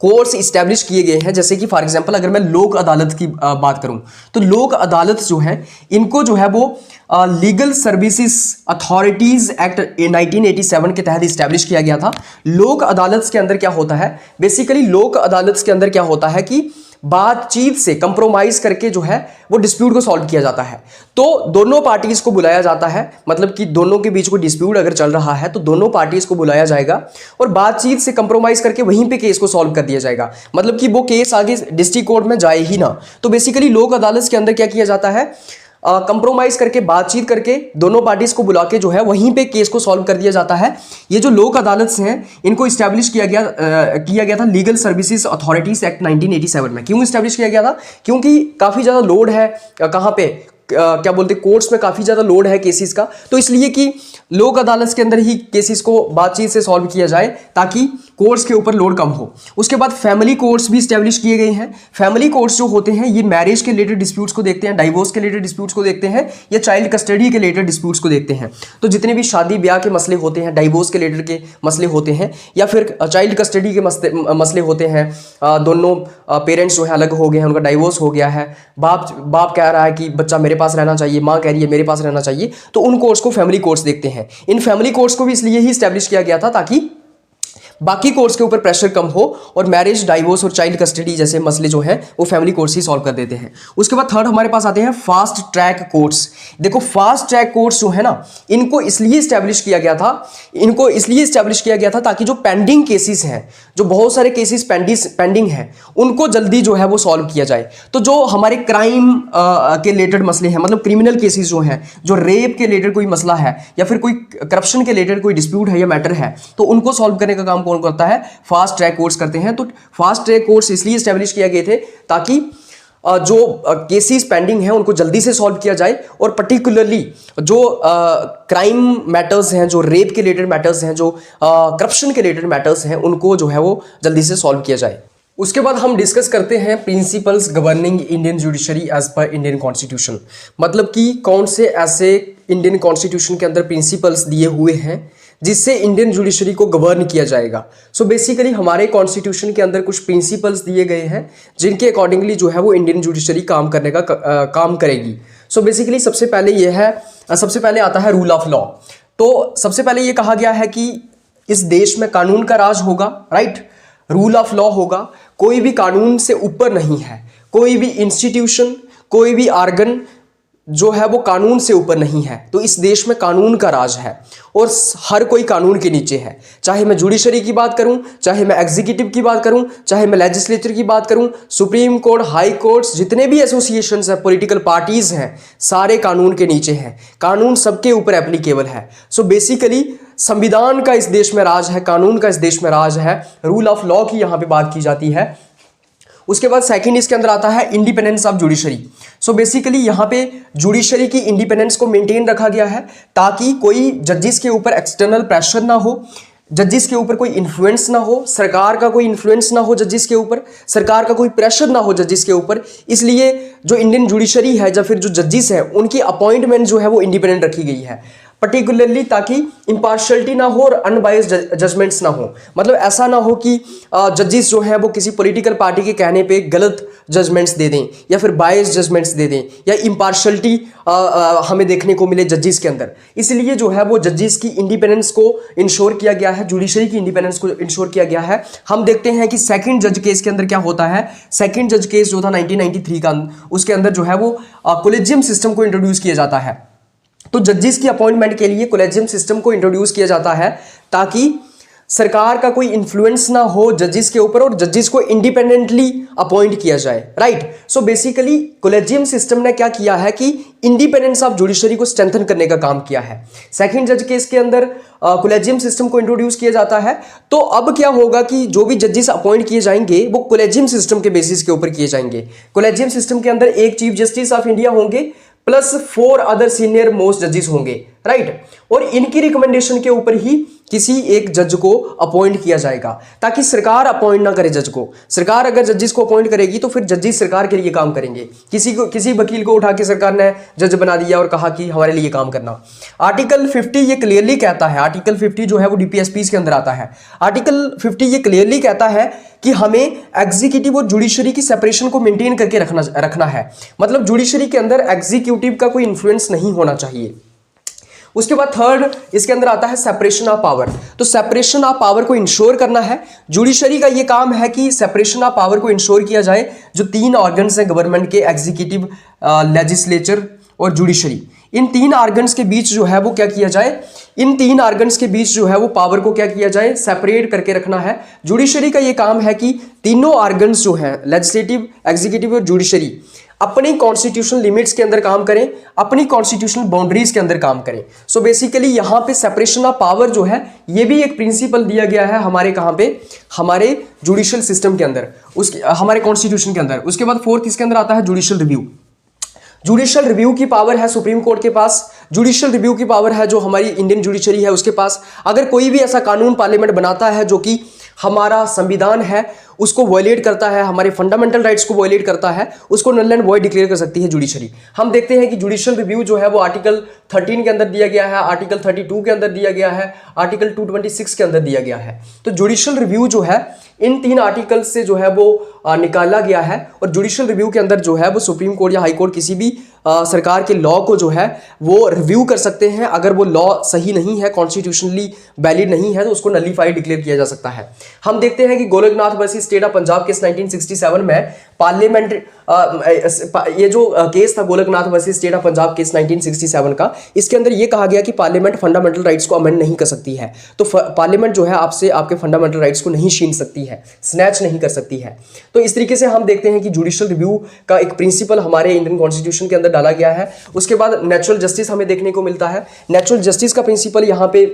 कोर्ट्स इस्टेब्लिश किए गए हैं, जैसे कि फॉर एग्जांपल अगर मैं लोक अदालत की बात करूं तो लोक अदालत जो है इनको जो है वो लीगल सर्विसेज अथॉरिटीज एक्ट 1987 के तहत इस्टेब्लिश किया गया था। लोक अदालत के अंदर क्या होता है, बेसिकली लोक अदालत के अंदर क्या होता है कि बातचीत से कंप्रोमाइज करके जो है वो डिस्प्यूट को सॉल्व किया जाता है। तो दोनों पार्टीज को बुलाया जाता है, मतलब कि दोनों के बीच कोई डिस्प्यूट अगर चल रहा है तो दोनों पार्टीज को बुलाया जाएगा और बातचीत से कंप्रोमाइज करके वहीं पे केस को सॉल्व कर दिया जाएगा, मतलब कि वो केस आगे डिस्ट्रिक्ट कोर्ट में जाए ही ना। तो बेसिकली लोक अदालत के अंदर क्या किया जाता है, कंप्रोमाइज करके बातचीत करके दोनों पार्टीज को बुला के जो है वहीं पे केस को सॉल्व कर दिया जाता है। ये जो लोक अदालत हैं इनको इस्टेब्लिश किया गया था लीगल सर्विसेज अथॉरिटीज एक्ट 1987 में। क्यों इस्टेब्लिश किया गया था, क्योंकि काफ़ी ज़्यादा लोड है, कहाँ पे क्या बोलते कोर्ट्स में काफ़ी ज़्यादा लोड है केसेस का, तो इसलिए कि लोक अदालत के अंदर ही केसेस को बातचीत से सॉल्व किया जाए ताकि कोर्ट्स के ऊपर लोड कम हो। उसके बाद फैमिली कोर्ट्स भी स्टैब्लिश किए गए हैं। फैमिली कोर्ट्स जो होते हैं ये मैरिज के रिलेटेड डिस्प्यूट्स को देखते हैं, डाइवोर्स के रिलेटेड डिस्प्यूट्स को देखते हैं, या चाइल्ड कस्टडी के रिलेटेड डिस्प्यूट्स को देखते हैं। तो जितने भी शादी ब्याह के मसले होते हैं, डाइवोर्स के रिलेटेड के मसले होते हैं, या फिर चाइल्ड कस्टडी के मसले होते हैं, दोनों पेरेंट्स जो है अलग हो गए हैं, उनका डाइवोर्स हो गया है, बाप कह रहा है कि बच्चा मेरे पास रहना चाहिए, माँ कह रही है मेरे पास रहना चाहिए, तो उन कोर्ट्स को फैमिली कोर्ट्स देखते हैं। इन फैमिली कोर्ट्स को भी इसलिए ही स्टैब्लिश किया गया था ताकि बाकी कोर्ट्स के ऊपर प्रेशर कम हो और मैरिज, डाइवोर्स और चाइल्ड कस्टडी जैसे मसले जो हैं वो फैमिली कोर्ट्स ही सॉल्व कर देते हैं। उसके बाद थर्ड हमारे पास आते हैं फास्ट ट्रैक कोर्ट्स। देखो फास्ट ट्रैक कोर्ट्स जो है ना, इनको इसलिए स्टैब्लिश किया गया था ताकि जो पेंडिंग केसेस हैं, जो बहुत सारे केसेस पेंडिंग हैं, उनको जल्दी जो है वो सॉल्व किया जाए। तो जो हमारे क्राइम के रिलेटेड मसले हैं, मतलब क्रिमिनल केसेस जो हैं, जो रेप के रिलेटेड कोई मसला है या फिर कोई करप्शन के रिलेटेड कोई डिस्प्यूट है या मैटर है, तो उनको सॉल्व करने का काम कौन करता है? फास्ट ट्रैक कोर्ट्स करते हैं। तो फास्ट ट्रैक कोर्ट्स इसलिए स्टैब्लिश किए गए थे ताकि जो केसेस पेंडिंग हैं उनको जल्दी से सॉल्व किया जाए, और पर्टिकुलरली जो क्राइम मैटर्स हैं, जो रेप के रिलेटेड मैटर्स हैं, जो करप्शन के रिलेटेड मैटर्स हैं, उनको जो है वो जल्दी से सॉल्व किया जाए। उसके बाद हम डिस्कस करते हैं principles governing Indian judiciary as per Indian constitution. मतलब कि कौन से ऐसे इंडियन कॉन्स्टिट्यूशन के अंदर प्रिंसिपल्स दिए हुए हैं जिससे इंडियन जुडिशरी को गवर्न किया जाएगा। सो बेसिकली हमारे कॉन्स्टिट्यूशन के अंदर कुछ प्रिंसिपल्स दिए गए हैं जिनके अकॉर्डिंगली जो है वो इंडियन जुडिशरी काम करने का काम करेगी। सो बेसिकली सबसे पहले आता है रूल ऑफ लॉ। तो सबसे पहले ये कहा गया है कि इस देश में कानून का राज होगा, राइट, रूल ऑफ लॉ होगा, कोई भी कानून से ऊपर नहीं है, कोई भी इंस्टीट्यूशन, कोई भी आर्गन जो है वो कानून से ऊपर नहीं है। तो इस देश में कानून का राज है और हर कोई कानून के नीचे है। चाहे मैं जुडिशरी की बात करूं, चाहे मैं एग्जीक्यूटिव की बात करूं, चाहे मैं लेजिस्लेचर की बात करूं, सुप्रीम कोर्ट, हाई कोर्ट्स, जितने भी एसोसिएशंस हैं, पॉलिटिकल पार्टीज हैं, सारे कानून के नीचे हैं। कानून सबके ऊपर एप्लीकेबल है। सो बेसिकली संविधान का इस देश में राज है, कानून का इस देश में राज है, रूल ऑफ लॉ की यहाँ पे बात की जाती है। उसके बाद सेकंड इसके अंदर आता है independence of judiciary. So basically यहाँ पे जुडिशरी की इंडिपेंडेंस को मेंटेन रखा गया है ताकि कोई जजेस के ऊपर एक्सटर्नल प्रेशर ना हो, जजेस के ऊपर कोई इन्फ्लुएंस ना हो, सरकार का कोई इन्फ्लुएंस ना हो जजेस के ऊपर, सरकार का कोई प्रेशर ना हो जजेस के ऊपर। इसलिए जो इंडियन जुडिशरी है या फिर जो जजेस है उनकी अपॉइंटमेंट जो है वो इंडिपेंडेंट रखी गई है, पर्टिकुलरली ताकि इम्पार्शलिटी ना हो और अनबायस्ड जजमेंट्स ना हो। मतलब ऐसा ना हो कि जजेस जो हैं वो किसी पॉलिटिकल पार्टी के कहने पे गलत जजमेंट्स दे दें या फिर बायस्ड जजमेंट्स दे दें, या इम्पार्शलिटी हमें देखने को मिले जजेस के अंदर। इसलिए जो है वो जजेस की इंडिपेंडेंस को इंश्योर किया गया है, जुडिशरी की इंडिपेंडेंस को इंश्योर किया गया है। हम देखते हैं कि सेकंड जज केस के अंदर क्या होता है। सेकंड जज केस जो था 1993 का, उसके अंदर जो है वो कोलेजियम सिस्टम को इंट्रोड्यूस किया जाता है। तो जजेस की अपॉइंटमेंट के लिए कोलेजियम सिस्टम को इंट्रोड्यूस किया जाता है ताकि सरकार का कोई इन्फ्लुएंस ना हो जजेस के ऊपर और जजेस को इंडिपेंडेंटली अपॉइंट किया जाए, right. So basically collegium system ने क्या किया है कि इंडिपेंडेंस ऑफ जुडिशरी को स्ट्रेंथन करने का काम किया है। सेकंड जज केस के अंदर कोलेजियम सिस्टम को इंट्रोड्यूस किया जाता है। तो अब क्या होगा कि जो भी जजेस अपॉइंट किए जाएंगे वो कोलेजियम सिस्टम के बेसिस के ऊपर किए जाएंगे। कोलेजियम सिस्टम के अंदर एक चीफ जस्टिस ऑफ इंडिया होंगे प्लस 4 अदर सीनियर मोस्ट जजेस होंगे, राइट। और इनकी रिकमेंडेशन के ऊपर ही किसी एक जज को अपॉइंट किया जाएगा ताकि सरकार अपॉइंट ना करे जज को। सरकार अगर जजेस को अपॉइंट करेगी तो फिर जजेस सरकार के लिए काम करेंगे। किसी वकील को उठा के सरकार ने जज बना दिया और कहा कि हमारे लिए काम करना। आर्टिकल 50 ये क्लियरली कहता है, आर्टिकल 50 जो है वो डीपीएसपीस के अंदर आता है। आर्टिकल 50 ये क्लियरली कहता है कि हमें एग्जीक्यूटिव और जुडिशरी की सेपरेशन को मेंटेन करके रखना है। मतलब जुडिशरी के अंदर एग्जीक्यूटिव का कोई इन्फ्लुएंस नहीं होना चाहिए। उसके बाद थर्ड इसके अंदर आता है सेपरेशन ऑफ पावर। तो सेपरेशन ऑफ पावर को इंश्योर करना है। जुडिशरी का ये काम है कि सेपरेशन ऑफ पावर को इंश्योर किया जाए। जो 3 ऑर्गन्स हैं गवर्नमेंट के, एग्जीक्यूटिव, लेजिस्लेचर और जुडिशरी, इन 3 ऑर्गन्स के बीच जो है वो क्या किया जाए, इन 3 ऑर्गन्स के बीच जो है वो पावर को क्या किया जाए, सेपरेट करके रखना है। जुडिशरी का ये काम है कि तीनों ऑर्गन्स जो हैं, लेजिस्लेटिव, एग्जीक्यूटिव और जुडिशरी, अपनी कॉन्स्टिट्यूशनल लिमिट्स के अंदर काम करें, अपनी कॉन्स्टिट्यूशनल बाउंड्रीज के अंदर काम करें। सो बेसिकली यहाँ पे सेपरेशन ऑफ पावर जो है ये भी एक प्रिंसिपल दिया गया है हमारे कहाँ पे, हमारे जुडिशियल सिस्टम के अंदर, उसके हमारे कॉन्स्टिट्यूशन के अंदर। उसके बाद फोर्थ इसके अंदर आता है जुडिशियल रिव्यू। जुडिशियल रिव्यू की पावर है सुप्रीम कोर्ट के पास। जुडिशियल रिव्यू की पावर है जो हमारी इंडियन जुडिशरी है उसके पास। अगर कोई भी ऐसा कानून पार्लियामेंट बनाता है जो कि हमारा संविधान है उसको वॉयलेट करता है, हमारे फंडामेंटल राइट्स को वॉयलेट करता है, उसको नल एंड वॉइड डिक्लेयर कर सकती है जुडिशरी। हम देखते हैं कि जुडिशियल रिव्यू जो है वो आर्टिकल 13 के अंदर दिया गया है, आर्टिकल 32 के अंदर दिया गया है, आर्टिकल 226 के अंदर दिया गया है। तो जुडिशियल रिव्यू जो है इन 3 आर्टिकल से जो है वो निकाला गया है और जुडिशियल रिव्यू के अंदर जो है वो सुप्रीम कोर्ट या हाई कोर्ट किसी भी सरकार के लॉ को जो है वो रिव्यू कर सकते हैं। अगर वो लॉ सही नहीं है, कॉन्स्टिट्यूशनली वैलिड नहीं है, तो उसको नलीफाइड डिक्लेयर किया जा सकता है। हम देखते हैं कि Golaknath versus state of Punjab case 1967 में पार्लियामेंट ये जो केस था Golaknath versus state of Punjab case 1967 का, इसके अंदर ये कहा गया कि पार्लियामेंट फंडामेंटल राइट्स को अमेंड नहीं कर सकती है। तो पार्लियामेंट जो है आपसे आपके फंडामेंटल राइट्स को नहीं छीन सकती है, स्नैच नहीं कर सकती है। तो इस तरीके से हम देखते हैं कि जुडिशियल रिव्यू का एक प्रिंसिपल हमारे इंडियन कॉन्स्टिट्यूशन के अंदर डाला गया है। उसके बाद नेचुरल जस्टिस हमें देखने को मिलता है। नेचुरल जस्टिस का प्रिंसिपल यहाँ पे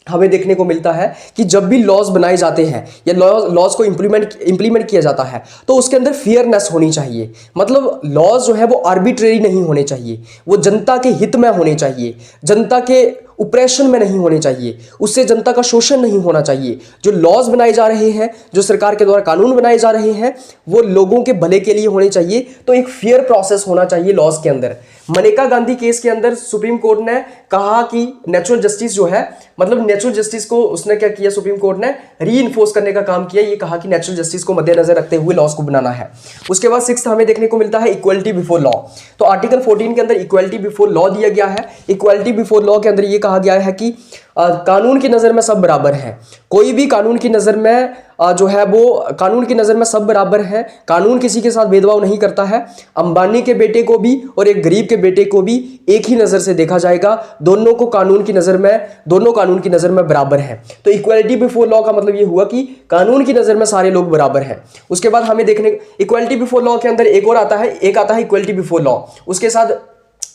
हमें देखने को मिलता है कि जब भी लॉज बनाए जाते हैं या लॉज को इंप्लीमेंट किया जाता है तो उसके अंदर फेयरनेस होनी चाहिए। मतलब लॉज जो है वो आर्बिट्रेरी नहीं होने चाहिए, वो जनता के हित में होने चाहिए, जनता के ऑपरेशन में नहीं होने चाहिए, उससे जनता का शोषण नहीं होना चाहिए। जो लॉज बनाए जा रहे हैं, जो सरकार के द्वारा कानून बनाए जा रहे हैं, वो लोगों के भले के लिए होने चाहिए। तो एक फेयर प्रोसेस होना चाहिए लॉज के अंदर। मनेका गांधी केस के अंदर सुप्रीम कोर्ट ने कहा कि नेचुरल जस्टिस जो है, मतलब नेचुरल जस्टिस को उसने क्या किया, सुप्रीम कोर्ट ने रीइंफोर्स करने का काम किया। ये कहा कि नेचुरल जस्टिस को मद्देनजर रखते हुए लॉज को बनाना है। उसके बाद 6th हमें देखने को मिलता है इक्वलिटी बिफोर लॉ। तो आर्टिकल 14 के अंदर इक्वलिटी बिफोर लॉ दिया गया है। इक्वलिटी बिफोर लॉ के अंदर ये कहा गया है कि कानून की नज़र में सब बराबर हैं। कोई भी कानून की नज़र में जो है वो कानून की नज़र में सब बराबर हैं। कानून किसी के साथ भेदभाव नहीं करता है। अंबानी के बेटे को भी और एक गरीब के बेटे को भी एक ही नज़र से देखा जाएगा। दोनों कानून की नज़र में बराबर हैं। तो इक्वलिटी बिफोर लॉ का मतलब ये हुआ कि कानून की नज़र में सारे लोग बराबर हैं। उसके बाद हमें देखने इक्वलिटी बिफोर लॉ के अंदर एक और आता है, एक आता है इक्वलिटी बिफोर लॉ। उसके साथ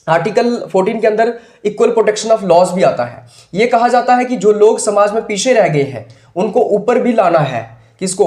आर्टिकल 14 के अंदर इक्वल प्रोटेक्शन ऑफ लॉज भी आता है। यह कहा जाता है कि जो लोग समाज में पीछे रह गए हैं उनको ऊपर भी लाना है। किसको?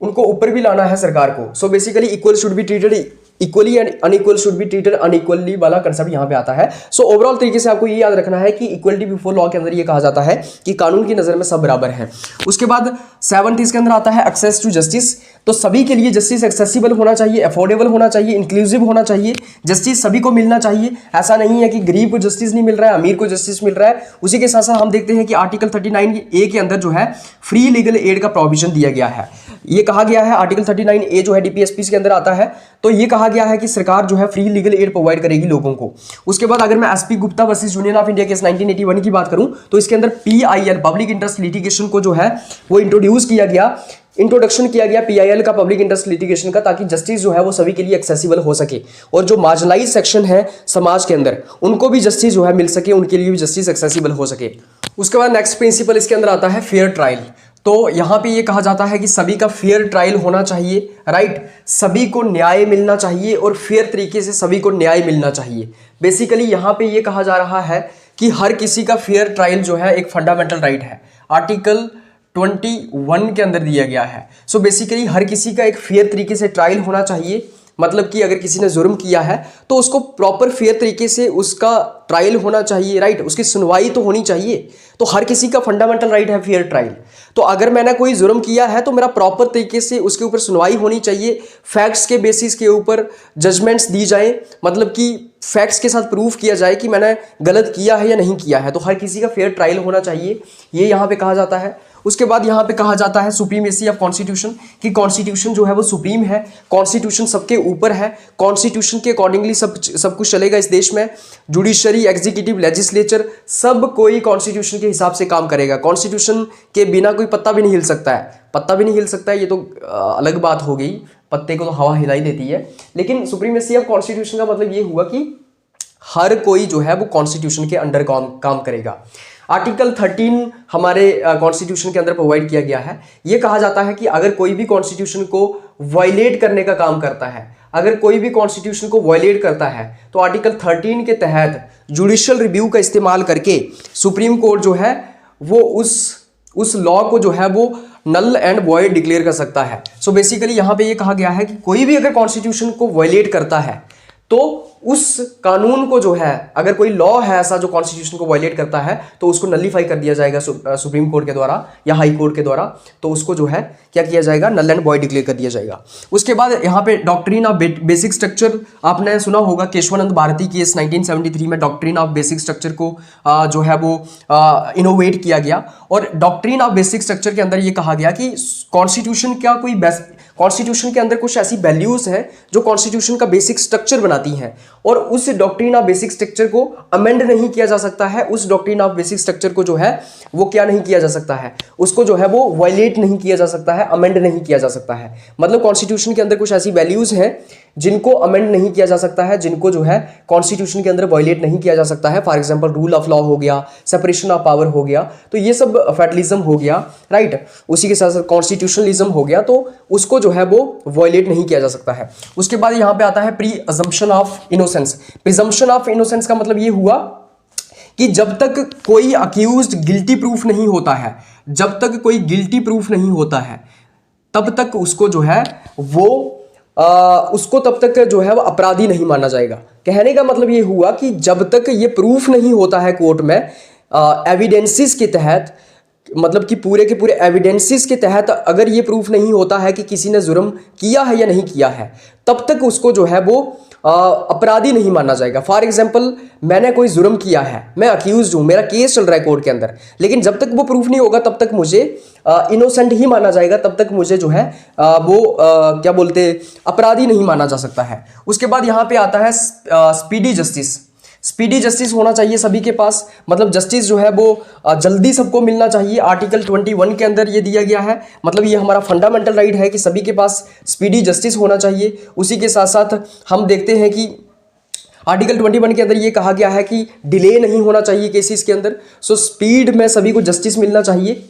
उनको ऊपर भी लाना है सरकार को। So basically equal should be treated equally and unequal should be treated unequally वाला कंसेप्ट यहाँ पे आता है। सो ओवरऑल तरीके से आपको ये याद रखना है कि इक्वलिटी बिफोर लॉ के अंदर ये कहा जाता है कि कानून की नज़र में सब बराबर हैं। उसके बाद 7th इसके अंदर आता है एक्सेस टू जस्टिस। तो सभी के लिए जस्टिस एक्सेसिबल होना चाहिए, अफोर्डेबल होना चाहिए, इंक्लूसिव होना चाहिए। जस्टिस सभी को मिलना चाहिए। ऐसा नहीं है कि गरीब को जस्टिस नहीं मिल रहा है, अमीर को जस्टिस मिल रहा है। उसी के साथ साथ हम देखते हैं कि आर्टिकल 39A के अंदर जो है फ्री लीगल एड का प्रोविजन दिया गया है। ये कहा गया है आर्टिकल 39A जो है DPSP के अंदर आता है। तो ये कहा गया है कि सरकार जो है फ्री लीगल एड प्रोवाइड करेगी लोगों को। उसके बाद अगर मैं SP Gupta versus union of India case 1981 की बात करूं तो इसके अंदर PIL पब्लिक इंटरेस्ट लिटिगेशन को जो है वो इंट्रोडक्शन किया गया PIL का, पब्लिक इंटरेस्ट लिटिगेशन का, ताकि जस्टिस जो है वो सभी के लिए एक्सेसिबल हो सके और जो मार्जिनलाइज सेक्शन है समाज के अंदर उनको भी जस्टिस जो है मिल सके, उनके लिए भी जस्टिस एक्सेसिबल हो सके। उसके बाद नेक्स्ट प्रिंसिपल इसके अंदर आता है फेयर ट्रायल। तो यहाँ पे ये कहा जाता है कि सभी का फेयर ट्रायल होना चाहिए, राइट। सभी को न्याय मिलना चाहिए और फेयर तरीके से सभी को न्याय मिलना चाहिए। बेसिकली यहाँ पे ये कहा जा रहा है कि हर किसी का फेयर ट्रायल जो है एक फंडामेंटल राइट है, आर्टिकल 21 के अंदर दिया गया है। सो बेसिकली हर किसी का एक फेयर तरीके से ट्रायल होना चाहिए। मतलब कि अगर किसी ने जुर्म किया है तो उसको प्रॉपर फेयर तरीके से उसका ट्रायल होना चाहिए, राइट। उसकी सुनवाई तो होनी चाहिए। तो हर किसी का फंडामेंटल राइट है फेयर ट्रायल। तो अगर मैंने कोई जुर्म किया है तो मेरा प्रॉपर तरीके से उसके ऊपर सुनवाई होनी चाहिए। फैक्ट्स के बेसिस के ऊपर जजमेंट्स दी जाए, मतलब कि फैक्ट्स के साथ प्रूफ किया जाए कि मैंने गलत किया है या नहीं किया है। तो हर किसी का फेयर ट्रायल होना चाहिए, ये यहाँ पे कहा जाता है। उसके बाद यहाँ पे कहा जाता है सुप्रीमेसी ऑफ कॉन्स्टिट्यूशन, कि कॉन्स्टिट्यूशन जो है वो सुप्रीम है, कॉन्स्टिट्यूशन सबके ऊपर है, कॉन्स्टिट्यूशन के अकॉर्डिंगली सब कुछ चलेगा इस देश में। जुडिशरी, एग्जीक्यूटिव, लेजिस्लेचर सब कोई कॉन्स्टिट्यूशन के हिसाब से काम करेगा। कॉन्स्टिट्यूशन के बिना कोई पत्ता भी नहीं हिल सकता है। पत्ता भी नहीं हिल सकता है ये तो अलग बात हो गई, पत्ते को तो हवा हिलाई देती है। लेकिन सुप्रीमेसी ऑफ कॉन्स्टिट्यूशन का मतलब ये हुआ कि हर कोई जो है वो कॉन्स्टिट्यूशन के अंडर काम करेगा। आर्टिकल 13 हमारे कॉन्स्टिट्यूशन के अंदर प्रोवाइड किया गया है। ये कहा जाता है कि अगर कोई भी कॉन्स्टिट्यूशन को वायलेट करने का काम करता है, अगर कोई भी कॉन्स्टिट्यूशन को वायलेट करता है तो आर्टिकल 13 के तहत जुडिशियल रिव्यू का इस्तेमाल करके सुप्रीम कोर्ट जो है वो उस लॉ को जो है वो नल एंड वॉइड डिक्लेयर कर सकता है। सो बेसिकली यहाँ पे ये कहा गया है कि कोई भी अगर कॉन्स्टिट्यूशन को वायलेट करता है तो उस कानून को जो है, अगर कोई लॉ है ऐसा जो कॉन्स्टिट्यूशन को वायलेट करता है, तो उसको नलीफाई कर दिया जाएगा सुप्रीम कोर्ट के द्वारा या हाई कोर्ट के द्वारा। तो उसको जो है क्या किया जाएगा, नल एंड वॉइड डिक्लेयर कर दिया जाएगा। उसके बाद यहाँ पे डॉक्ट्रिन ऑफ बेसिक स्ट्रक्चर आपने सुना होगा, केशवानंद भारती केस 1973 में डॉक्ट्रिन ऑफ बेसिक स्ट्रक्चर को जो है वो इनोवेट किया गया। और डॉक्ट्रिन ऑफ बेसिक स्ट्रक्चर के अंदर ये कहा गया कि कॉन्स्टिट्यूशन क्या कोई कॉन्स्टिट्यूशन के अंदर कुछ ऐसी वैल्यूज हैं जो कॉन्स्टिट्यूशन का बेसिक स्ट्रक्चर बनाती हैं, और उस डॉक्ट्रिन ऑफ बेसिक स्ट्रक्चर को अमेंड नहीं किया जा सकता है। उस डॉक्ट्रिन ऑफ बेसिक स्ट्रक्चर को जो है वो क्या नहीं किया जा सकता है, उसको जो है वो वायलेट नहीं किया जा सकता है, अमेंड नहीं किया जा सकता है। मतलब कॉन्स्टिट्यूशन के अंदर कुछ ऐसी वैल्यूज हैं जिनको अमेंड नहीं किया जा सकता है, जिनको जो है कॉन्स्टिट्यूशन के अंदर वायलेट नहीं किया जा सकता है। For example rule of law हो गया, सेपरेशन ऑफ पावर हो गया, तो ये सब फेडरलिज्म हो गया, राइट। उसी के साथ साथ कॉन्स्टिट्यूशनलिज्म हो गया, तो उसको जो है वो वायलेट नहीं किया जा सकता है। उसके बाद यहाँ पे आता है presumption of innocence. Presumption of innocence का मतलब ये हुआ कि जब तक कोई अक्यूज्ड गिल्टी प्रूफ नहीं होता है, जब तक कोई गिल्टी प्रूफ नहीं होता है, तब तक उसको जो है वो उसको तब तक जो है वो अपराधी नहीं माना जाएगा। कहने का मतलब ये हुआ कि जब तक ये प्रूफ नहीं होता है कोर्ट में एविडेंसेस के तहत, मतलब कि पूरे के पूरे एविडेंसेस के तहत अगर ये प्रूफ नहीं होता है कि किसी ने जुर्म किया है या नहीं किया है, तब तक उसको जो है वो अपराधी नहीं माना जाएगा। फॉर एग्जाम्पल, मैंने कोई जुर्म किया है, मैं अक्यूज हूं, मेरा केस चल रहा है कोर्ट के अंदर, लेकिन जब तक वो प्रूफ नहीं होगा तब तक मुझे इनोसेंट ही माना जाएगा, तब तक मुझे जो है क्या बोलते अपराधी नहीं माना जा सकता है। उसके बाद यहाँ पे आता है स्पीडी जस्टिस। स्पीडी जस्टिस होना चाहिए सभी के पास, मतलब जस्टिस जो है वो जल्दी सबको मिलना चाहिए। आर्टिकल 21 के अंदर ये दिया गया है, मतलब ये हमारा फंडामेंटल राइट है कि सभी के पास स्पीडी जस्टिस होना चाहिए। उसी के साथ साथ हम देखते हैं कि आर्टिकल 21 के अंदर ये कहा गया है कि डिले नहीं होना चाहिए केसेस के अंदर। सो स्पीड में सभी को जस्टिस मिलना चाहिए,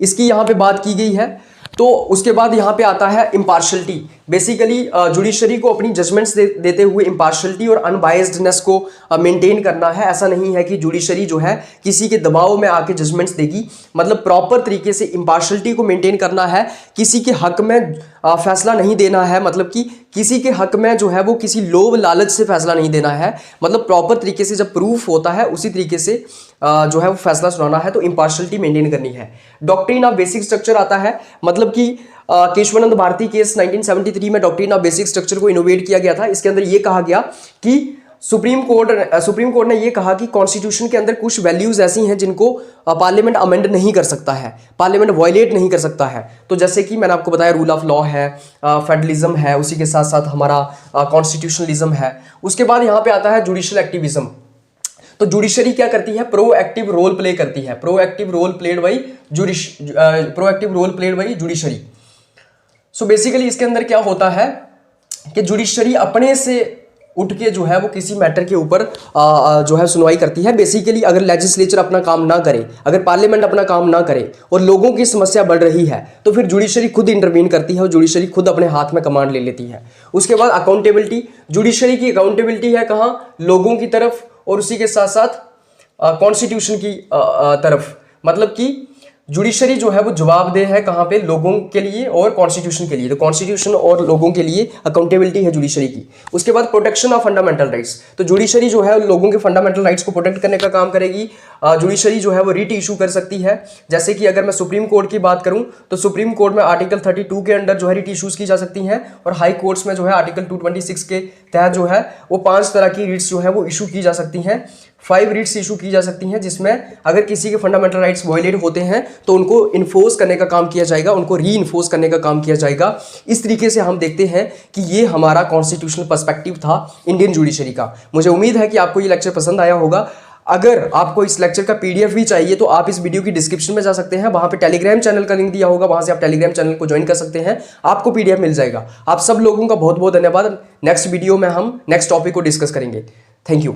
इसकी यहाँ पे बात की गई है। तो उसके बाद यहाँ पे आता है इम्पार्शलिटी। बेसिकली जुडिशरी को अपनी जजमेंट्स देते हुए इम्पार्शलिटी और अनबायस्डनेस को मेंटेन करना है। ऐसा नहीं है कि जुडिशरी जो है किसी के दबाव में आके जजमेंट्स देगी, मतलब प्रॉपर तरीके से इम्पार्शलिटी को मेंटेन करना है। किसी के हक में फैसला नहीं देना है, मतलब कि किसी के हक में जो है वो किसी लोभ लालच से फैसला नहीं देना है, मतलब प्रॉपर तरीके से जब प्रूफ होता है उसी तरीके से जो है वो फैसला सुनाना है। तो इम्पार्शलिटी मेंटेन करनी है। डॉक्ट्रिन ऑफ बेसिक स्ट्रक्चर आता है, मतलब कि केशवानंद भारती केस 1973 में डॉक्ट्रिन ऑफ बेसिक स्ट्रक्चर को इनोवेट किया गया था। इसके अंदर ये कहा गया कि सुप्रीम कोर्ट ने ये कहा कि कॉन्स्टिट्यूशन के अंदर कुछ वैल्यूज ऐसी हैं जिनको पार्लियामेंट अमेंड नहीं कर सकता है, पार्लियामेंट वायलेट नहीं कर सकता है। तो जैसे कि मैंने आपको बताया रूल ऑफ लॉ है, फेडरलिज्म है, उसी के साथ साथ हमारा कॉन्स्टिट्यूशनलिज्म है। उसके बाद यहाँ पे आता है जुडिशियल एक्टिविज्म। तो जुडिशरी क्या करती है, प्रोएक्टिव रोल प्ले करती है। Proactive role played by judiciary. So basically इसके अंदर क्या होता है कि जुडिशरी अपने से उठ के जो है वो किसी मैटर के ऊपर जो है सुनवाई करती है। बेसिकली अगर लेजिस्लेचर अपना काम ना करे, अगर पार्लियामेंट अपना काम ना करे और लोगों की समस्या बढ़ रही है, तो फिर जुडिशरी खुद इंटरवीन करती है और जुडिशरी खुद अपने हाथ में कमांड ले लेती है। उसके बाद अकाउंटेबिलिटी। जुडिशरी की अकाउंटेबिलिटी है कहाँ, लोगों की तरफ और उसी के साथ साथ कॉन्स्टिट्यूशन की तरफ। मतलब कि जुडिशरी जो है वो जवाबदेह है कहाँ पे, लोगों के लिए और कॉन्स्टिट्यूशन के लिए। तो कॉन्स्टिट्यूशन और लोगों के लिए अकाउंटेबिलिटी है जुडिशरी की। उसके बाद प्रोटेक्शन ऑफ फंडामेंटल राइट्स। तो जुडिशरी जो है लोगों के फंडामेंटल राइट्स को प्रोटेक्ट करने का काम करेगी। जुडिशरी जो है वो रिट इशू कर सकती है। जैसे कि अगर मैं सुप्रीम कोर्ट की बात करूं तो सुप्रीम कोर्ट में आर्टिकल 32 के अंडर जो है रिट इशूज की जा सकती हैं, और हाई कोर्ट्स में जो है आर्टिकल 226 के तहत जो है वो 5 तरह की रिट्स जो है वो इशू की जा सकती हैं। 5 रिट्स इशू की जा सकती हैं, जिसमें अगर किसी के फंडामेंटल राइट्स वायलेट होते हैं तो उनको इन्फोर्स करने का काम किया जाएगा, उनको री इन्फोर्स करने का काम किया जाएगा। इस तरीके से हम देखते हैं कि ये हमारा कॉन्स्टिट्यूशनल पर्सपेक्टिव था इंडियन जुडिशरी का। मुझे उम्मीद है कि आपको ये लेक्चर पसंद आया होगा। अगर आपको इस लेक्चर का पीडीएफ भी चाहिए तो आप इस वीडियो की डिस्क्रिप्शन में जा सकते हैं, वहां पे टेलीग्राम चैनल का लिंक दिया होगा, वहां से आप टेलीग्राम चैनल को ज्वाइन कर सकते हैं, आपको पीडीएफ मिल जाएगा। आप सब लोगों का बहुत बहुत धन्यवाद। नेक्स्ट वीडियो में हम नेक्स्ट टॉपिक को डिस्कस करेंगे। Thank you.